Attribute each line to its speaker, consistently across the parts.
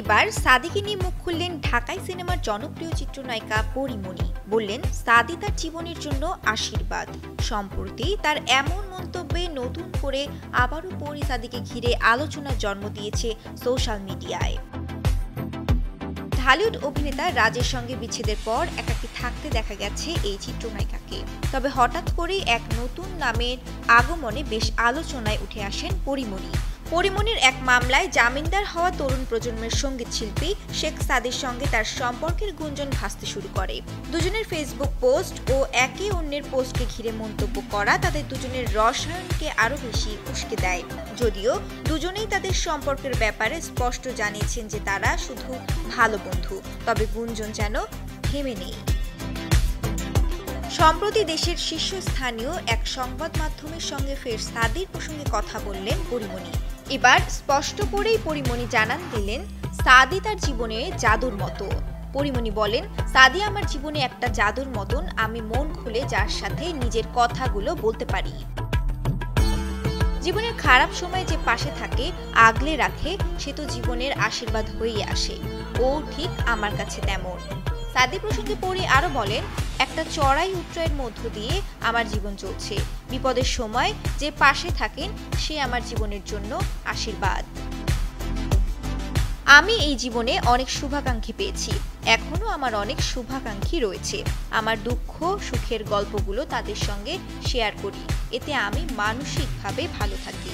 Speaker 1: এবার সাদিকে নিয়ে মুখ খুললেন ঢাকাই সিনেমার জনপ্রিয় চিত্রনায়িকা পরীমণি। বললেন সাদি তার জীবনের জন্য আশীর্বাদ। সম্প্রতি তার এমন মন্তব্যে নতুন করে আবারও পরী সাদিকে ঘিরে আলোচনার জন্ম দিয়েছে সোশ্যাল মিডিয়ায়। ঢালিউড অভিনেতা রাজের সঙ্গে বিচ্ছেদের পর একাকী থাকতে দেখা গেছে এই চিত্রনায়িকাকে। তবে হঠাৎ করেই এক নতুন নামের আগমনে বেশ আলোচনায় উঠে আসেন পরীমণি। পরীমণির এক মামলায় জামিনদার হওয়া তরুণ প্রজন্মের সঙ্গীত শিল্পী শেখ সাদির সঙ্গে তার সম্পর্কের গুঞ্জন ভাসতে শুরু করে। দুজনের ফেসবুক পোস্ট ও একে অন্যের পোস্টকে ঘিরে মন্তব্য করা তাদের দুজনের রসায়নকে আরও বেশি উস্কে দেয়। যদিও দুজনেই তাদের সম্পর্কের ব্যাপারে স্পষ্ট জানিয়েছেন যে তারা শুধু ভালো বন্ধু, তবে গুঞ্জন যেন থেমে নেই। সম্প্রতি দেশের শীর্ষস্থানীয় এক সংবাদ মাধ্যমের সঙ্গে ফের সাদির প্রসঙ্গে কথা বললেন পরীমণি। এবার স্পষ্ট করেই পরীমণি জানান দিলেন সাদি তার জীবনে জাদুর মতো। পরীমণি বলেন, সাদি আমার জীবনে একটা জাদুর মতন, আমি মন খুলে যার সাথে নিজের কথাগুলো বলতে পারি। জীবনের খারাপ সময় যে পাশে থাকে, আগলে রাখে, সে তো জীবনের আশীর্বাদ হয়েই আসে। ও ঠিক আমার কাছে তেমন। সাদি প্রসঙ্গে পরী আরো বলেন, একটা চড়াই উতরাইয়ের মধ্য দিয়ে আমার জীবন চলছে। বিপদের সময় যে পাশে থাকেন সে আমার জীবনের জন্য আশীর্বাদ। আমি এই জীবনে অনেক শুভাকাঙ্ক্ষী পেয়েছি, এখনো আমার অনেক শুভাকাঙ্ক্ষী রয়েছে। আমার দুঃখ সুখের গল্পগুলো তাদের সঙ্গে শেয়ার করি, এতে আমি মানসিকভাবে ভালো থাকি।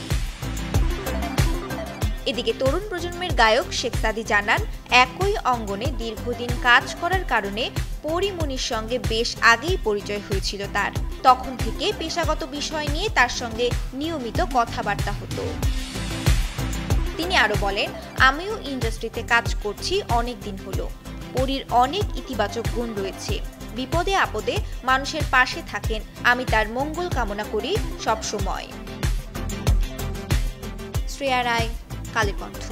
Speaker 1: এদিকে তরুণ প্রজন্মের গায়ক শেখ সাদি জানান, একই অঙ্গনে দীর্ঘদিন কাজ করার কারণে পরীমণির সঙ্গে বেশ আগেই পরিচয় হয়েছিল তার। তখন থেকে পেশাগত বিষয় নিয়ে তার সঙ্গে নিয়মিত কথাবার্তা হতো। তিনি আরো বলেন, আমিও ইন্ডাস্ট্রিতে কাজ করছি অনেক দিন হলো। পরীর অনেক ইতিবাচক গুণ রয়েছে। বিপদে আপদে মানুষের পাশে থাকেন, আমি তার মঙ্গল কামনা করি সব সময়। শ্রেয়া রায়, কালের কণ্ঠ।